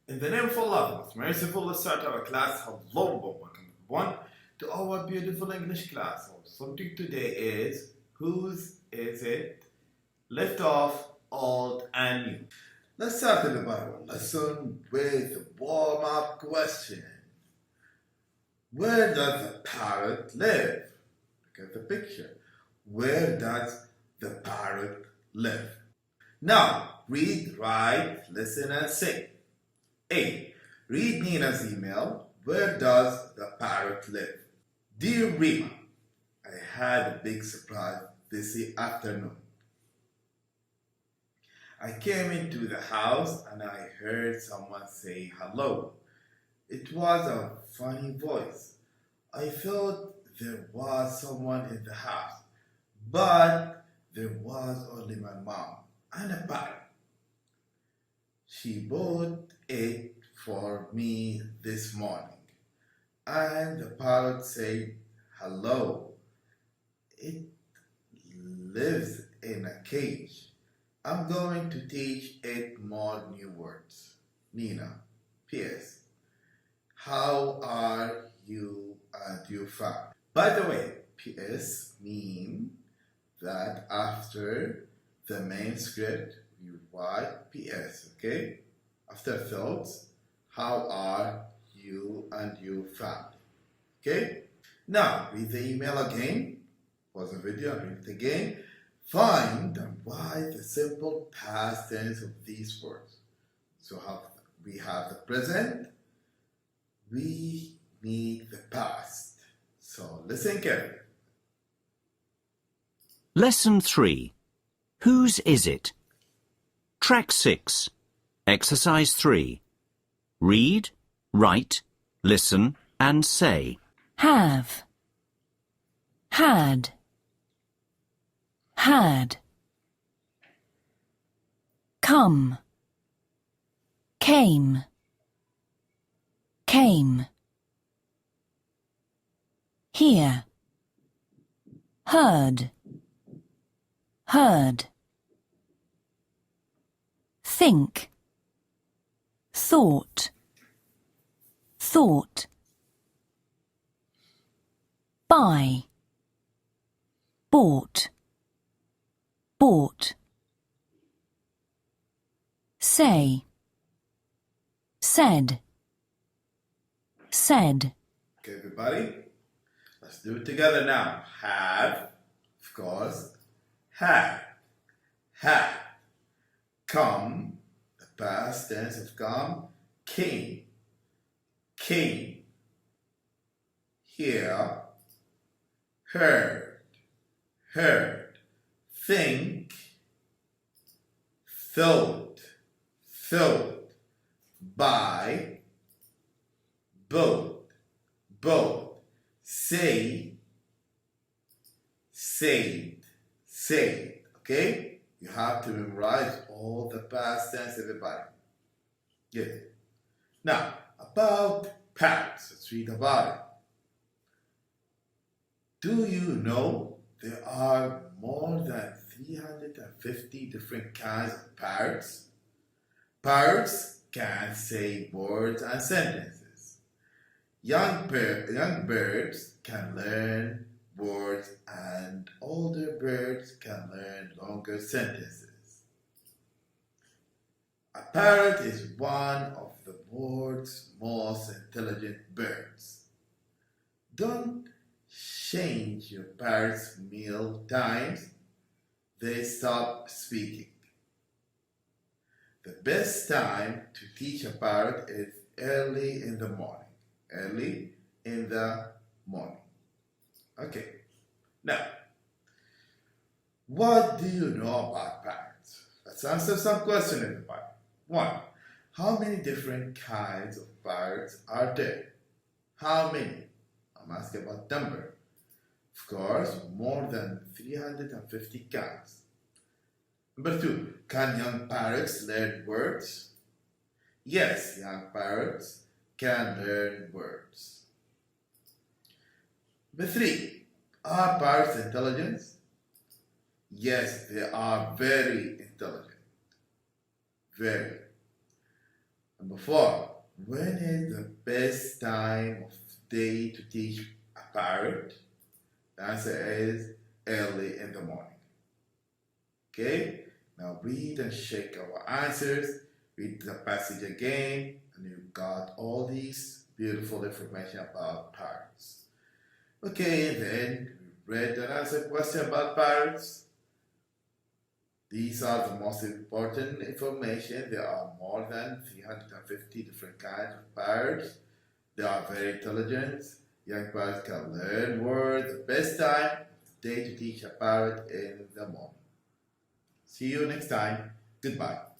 In the name of Allah, most merciful, let's start our class. Hello, welcome everyone to our beautiful English class. Our subject today is whose is it? Left off, old and new. Let's start the Bible lesson with a warm-up question. Where does the parrot live? Look at the picture. Where does the parrot live? Now, read, write, listen, and sing. A. Read Nina's email. Where does the parrot live? Dear Rima, I had a big surprise this afternoon. I came into the house and I heard someone say hello. It was a funny voice. I thought there was someone in the house, but there was only my mom and a parrot. She bought it for me this morning, and the parrot said hello. It lives in a cage. I'm going to teach it more new words. Nina, P.S. How are you and your family? By the way, P.S. mean that after the main script, you write P.S., okay? After thoughts, how are you and your family? Okay? Now, read the email again. Pause the video and read it again. Find and write the simple past tense of these words. So we have the present, we need the past. So listen carefully. Lesson 3. Whose is it? Track 6. Exercise 3. Read, write, listen and say. Have, had, had. Come, came, came. Hear, heard, heard. Think, thought, thought. Buy, bought, bought. Say, said, said. Okay, everybody, let's do it together now. Have, of course, had, had. Come, the past tense of come, came, came. Hear, heard, heard. Think, thought, thought. Buy, bought, bought. Say, said, said. Okay? You have to memorize all the past tense, everybody. Good. Now, about parrots. Let's read about it. Do you know there are more than 350 different kinds of parrots? Parrots can say words and sentences. Young birds can learn words and older birds can learn longer sentences. A parrot is one of the world's most intelligent birds. Don't change your parrot's meal times. They stop speaking. The best time to teach a parrot is early in the morning. Early in the morning. Okay, now, what do you know about parrots? Let's answer some questions, everybody. 1. How many different kinds of parrots are there? How many? I'm asking about number. Of course, more than 350 kinds. Number 2, can young parrots learn words? Yes, young parrots can learn words. Number 3, are parrots intelligent? Yes, they are very intelligent. Very. Number 4. When is the best time of day to teach a parrot? The answer is early in the morning. Okay? Now read and check our answers. Read the passage again, and you got all these beautiful information about parrots. Okay, then we read and answered question about parrots. These are the most important information. There are more than 350 different kinds of parrots. They are very intelligent. Young parrots can learn words. The best time of the day to teach a parrot in the morning. See you next time. Goodbye.